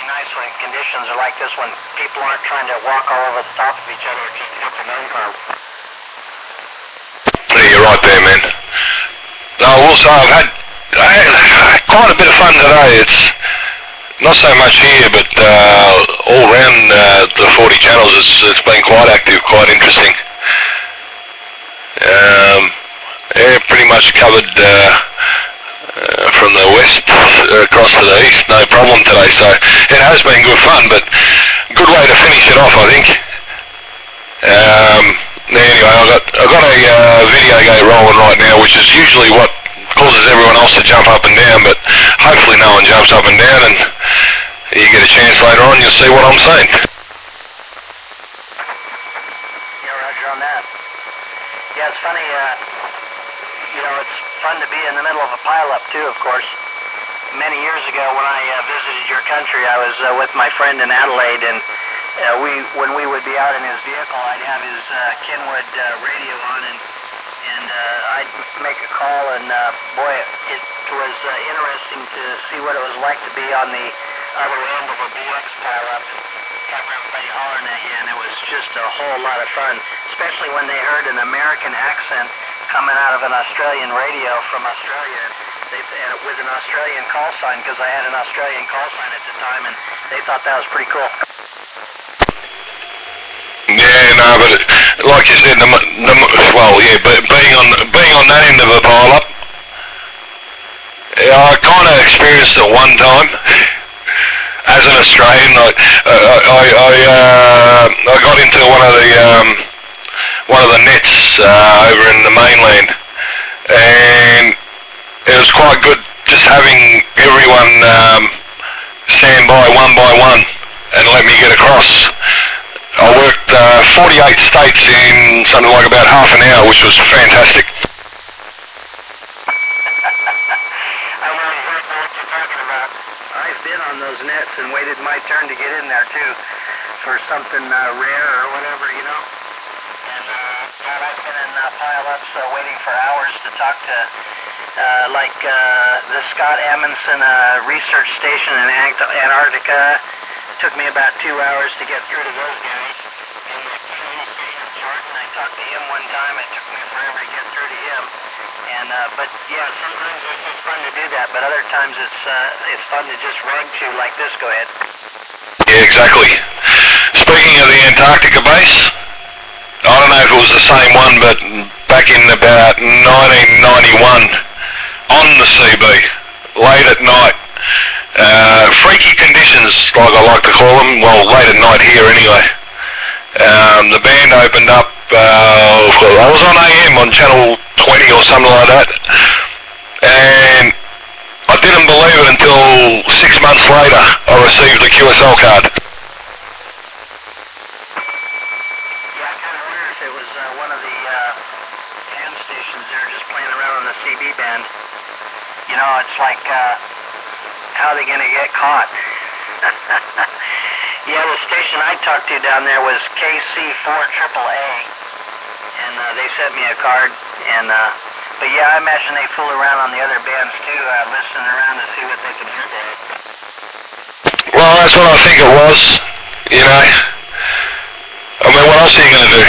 nice when conditions are like this, when people aren't trying to walk all over the top of each other just to get their name card. Yeah, you're right there, man. No, also I had quite a bit of fun today. It's not so much here, but all around the 40 channels, it's been quite active, quite interesting. Yeah, pretty much covered from the west across to the east, no problem today. So it has been good fun, but good way to finish it off, I think. Anyway, I got a video game rolling right now, which is usually what causes everyone else to jump up and down, but hopefully no one jumps up and down, and you get a chance later on, you'll see what I'm saying. Yeah, roger on that. Yeah, it's funny, it's fun to be in the middle of a pileup too, of course. Many years ago when I visited your country, I was with my friend in Adelaide, and when we would be out in his vehicle, I'd have his Kenwood radio on, and I'd make a call, and boy, it was interesting to see what it was like to be on the other end of a BX pileup and have everybody hollering at you, and it was just a whole lot of fun, especially when they heard an American accent coming out of an Australian radio from Australia, with an Australian call sign, because I had an Australian call sign at the time, and they thought that was pretty cool. Yeah, no, but like you said, but being on that end of a pile-up, I kind of experienced it one time. As an Australian, I got into one of the nets over in the mainland, and it was quite good just having everyone stand by one and let me get across. I worked 48 states in something like about half an hour, which was fantastic. I know exactly what you're talking about. I've been on those nets and waited my turn to get in there too, for something rare or whatever, And I've been in pile-ups waiting for hours to talk to the Scott Amundsen research station in Antarctica. It took me about 2 hours to get through to those guys. And the Kennedy station in Jordan, I talked to him one time. It took me forever to get through to him. But yeah, sometimes it's just fun to do that. But other times it's fun to just rag to like this. Go ahead. Yeah, exactly. Speaking of the Antarctica base, I don't know if it was the same one, but back in about 1991, on the CB, late at night, freaky conditions, like I like to call them, well, late at night here anyway. The band opened up, I was on AM on channel 20 or something like that, and I didn't believe it until 6 months later I received the QSL card. Yeah, I kind of wondered if it was one of the ham stations there just playing around on the CB band. It's like, how are they going to get caught? Yeah, the station I talked to down there was KC4AAA, and they sent me a card, but yeah, I imagine they fool around on the other bands too, listening around to see what they can hear there. Well, that's what I think it was, I mean, what else are you going to do?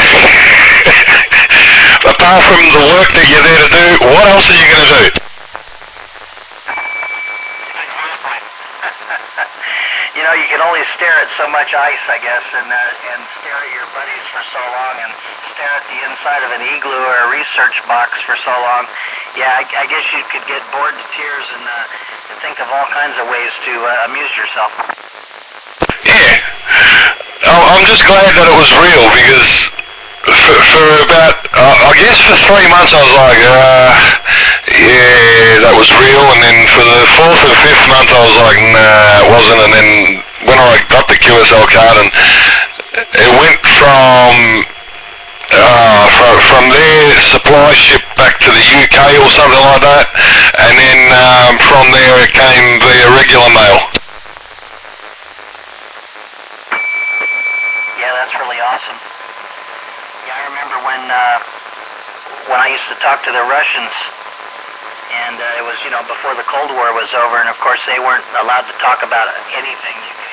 Apart from the work that you're there to do, what else are you going to do? You can only stare at so much ice, I guess, and stare at your buddies for so long, and stare at the inside of an igloo or a research box for so long. Yeah, I guess you could get bored to tears and think of all kinds of ways to amuse yourself. Yeah. I'm just glad that it was real, because for about, I guess for 3 months I was like, yeah, that was real, and then for the 4th or 5th month I was like, nah, it wasn't, and then when I got the QSL card, and it went from their supply ship back to the UK or something like that, and then from there it came via regular mail. Yeah, that's really awesome. Yeah, I remember when I used to talk to the Russians, and it was, before the Cold War was over, and of course they weren't allowed to talk about anything. You could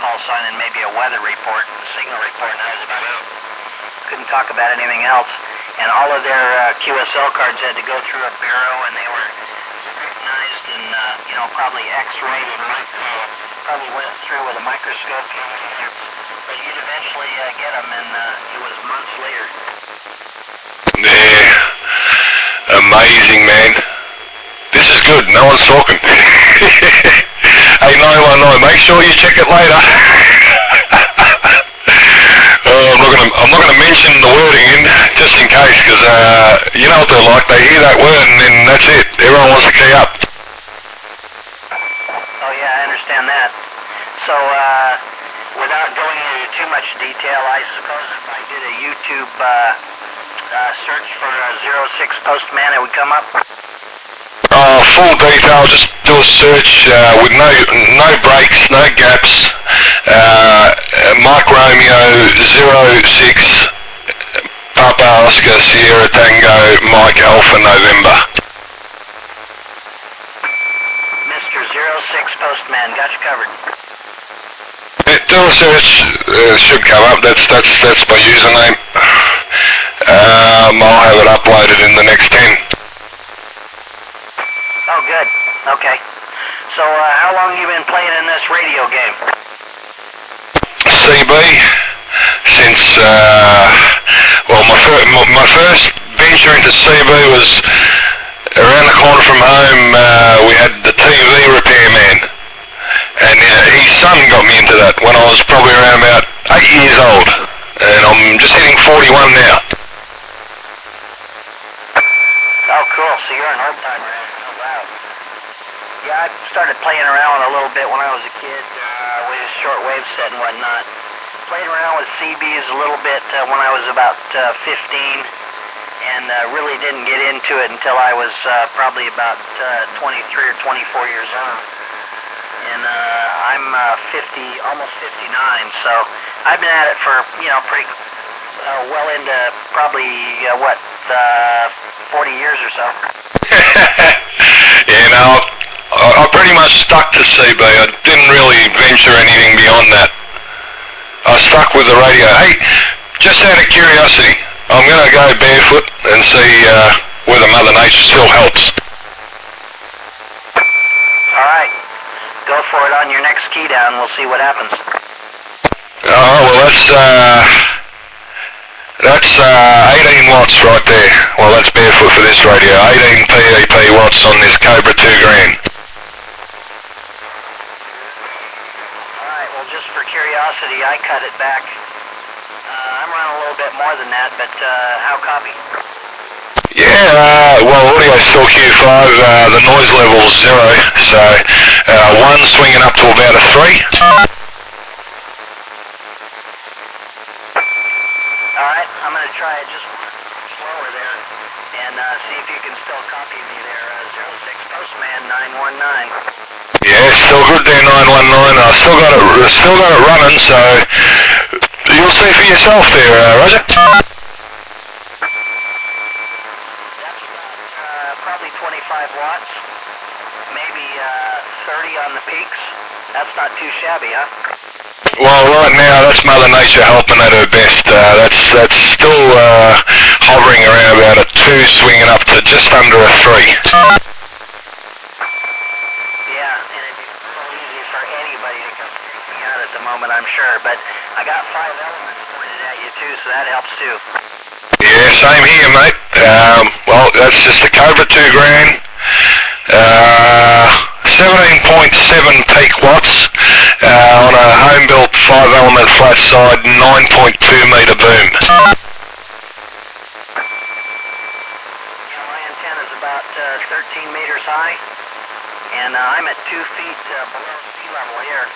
call sign and maybe a weather report, a signal report, and that was about it. Couldn't talk about anything else. And all of their QSL cards had to go through a bureau, and they were scrutinized and, probably x-rayed and probably went through with a microscope. But you'd eventually get them, and it was months later. Yeah, amazing, man. This is good. No one's talking. Hey, 919, make sure you check it later. I'm not gonna mention the word again, just in case, because you know what they're like. They hear that word and then that's it. Everyone wants to key up. Oh yeah, I understand that. So, without going into too much detail, I suppose if I did a YouTube search for 06 Postman, it would come up. Full detail, just do a search with no breaks, no gaps. Mike Romeo 06 Papa Oscar Sierra Tango Mike Alpha November. Mr. 06 Postman, got you covered. Do a search, should come up. That's my username. I'll have it uploaded in the next 10. Oh, good. Okay. So, how long you been playing in this radio game? CB since my first venture into CB was around the corner from home. We had the TV repairman, and his son got me into that when I was probably around about 8 years old, and I'm just hitting 41 now. Oh, cool. So you're an old timer. Oh, wow. Yeah, I started playing around a little bit when I was a kid with a shortwave set and whatnot. Played around with CBs a little bit when I was about 15, and really didn't get into it until I was probably about 23 or 24 years old. And I'm 50, almost 59, so I've been at it for, pretty well into probably, 40 years or so. Yeah, I pretty much stuck to CB. I didn't really venture anything beyond that. I stuck with the radio. Hey, just out of curiosity, I'm going to go barefoot and see whether Mother Nature still helps. All right. Go for it on your next key down. We'll see what happens. Oh, well, that's 18 watts right there. Well, that's barefoot for this radio. 18 PEP watts on this Cobra 2 grand. Alright, well, just for curiosity, I cut it back. I'm running a little bit more than that, but how copy? Yeah, well, audio still Q5, the noise level's 0, so 1 swinging up to about a 3. Alright, I'm going to try it just slower there and see if you can still copy me there, 06 Postman 919. Yeah, still good there, 919. I still got it running, so you'll see for yourself there, Roger. That's about probably 25 watts, maybe 30 on the peaks. That's not too shabby, huh? Well, right now, that's Mother Nature helping at her best. That's still hovering around about a 2, swinging up to just under a 3. Yeah, and it'd be real easy for anybody to come take me out at the moment, I'm sure. But I got 5 elements pointed at you, too, so that helps, too. Yeah, same here, mate. Well, that's just a Cobra 2 grand. 17.7 peak watts on a home-built 5-element flat side 9.2 metre boom. Yeah, my antenna's about 13 meters high, and I'm at 2 feet below sea level here,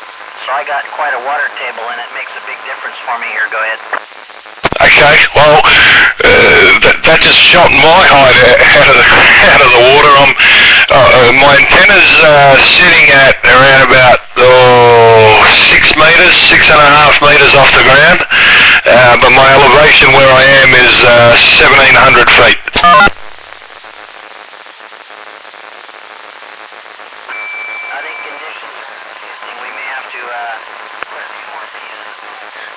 so I got quite a water table, and it makes a big difference for me here. Go ahead. Okay, well, that just shot my height out of the water. My antenna's sitting at around about 6 metres, 6.5 metres off the ground, but my elevation where I am is 1,700 feet. I think conditions are shifting. We may have to put a few more peas in the pot there.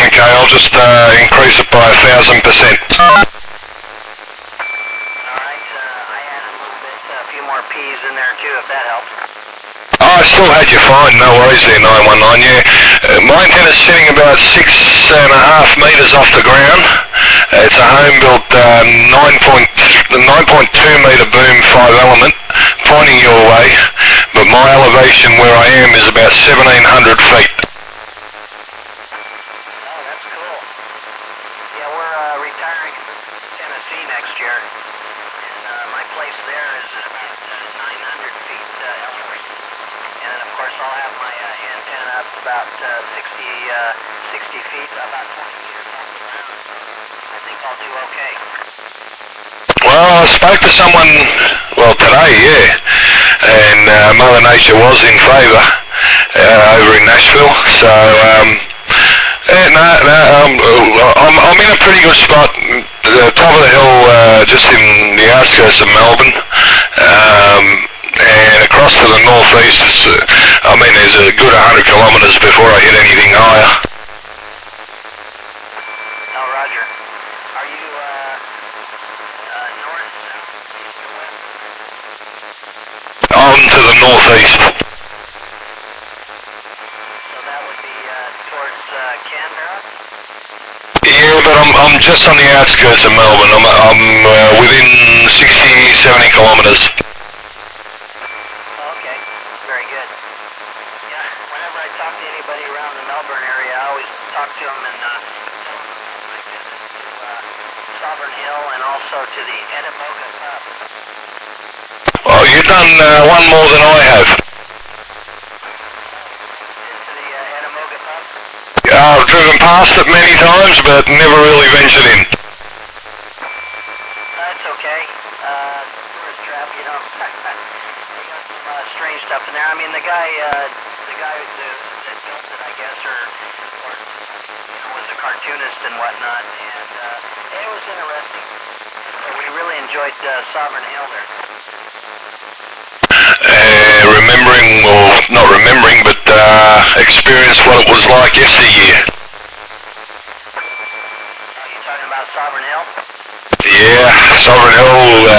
Okay, I'll just increase it by 1,000%. Alright, I added a few more peas in there too, if that helps. Oh, I still had you fine, no worries there, 919, yeah. My antenna's sitting about 6.5 metres off the ground. It's a home-built 9.2 metre boom 5 element, pointing your way, but my elevation where I am is about 1,700 feet. Oh, that's cool. Yeah, we're retiring to Tennessee next year, and my place there is at about 900 feet elevation. And then, of course, I'll have my antenna up about 60 feet, about 20 meters off the ground. I think I'll do okay. Well, I spoke to someone, well, today, yeah, and Mother Nature was in favour over in Nashville, so, I'm in a pretty good spot, the top of the hill, just in the outskirts of Melbourne, and across to the northeast, there's a good 100 kilometres before I hit anything higher. Oh, Roger. Are you, north, south, east, or west? On to the northeast. So that would be, towards, Canberra? Yeah, but I'm just on the outskirts of Melbourne. I'm within 60, 70 kilometres. Okay, very good. Yeah, whenever I talk to anybody around the Melbourne area, I always talk to them and tell them my visit to Sovereign Hill and also to the Edinburgh Pub. Well, you've done one more than I have. To the Edinburgh Pub? I've driven past it many times, but never really ventured in. That's okay. Tourist trap, you know. They got some strange stuff in there. I mean, the guy that built it, I guess, or was a cartoonist and whatnot, and it was interesting. We really enjoyed Sovereign Hill there. Remembering, or not remembering, but experienced what it was like yesteryear. Are you talking about Sovereign Hill? Yeah, Sovereign Hill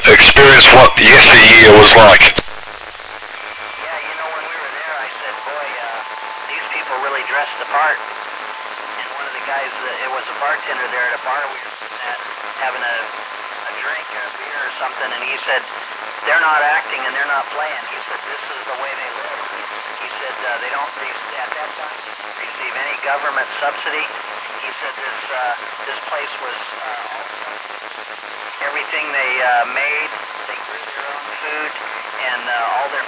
experienced what yesteryear was like. Yeah, when we were there, I said, boy, these people really dressed the part. And one of the guys, it was a bartender there at a bar we were sitting at, having a drink, a beer or something, and he said, they're not acting and they're not playing. He said, this is the way they live. He said, they don't, at that time, didn't receive any government subsidy. He said this place was everything they made, they grew their own food, and all their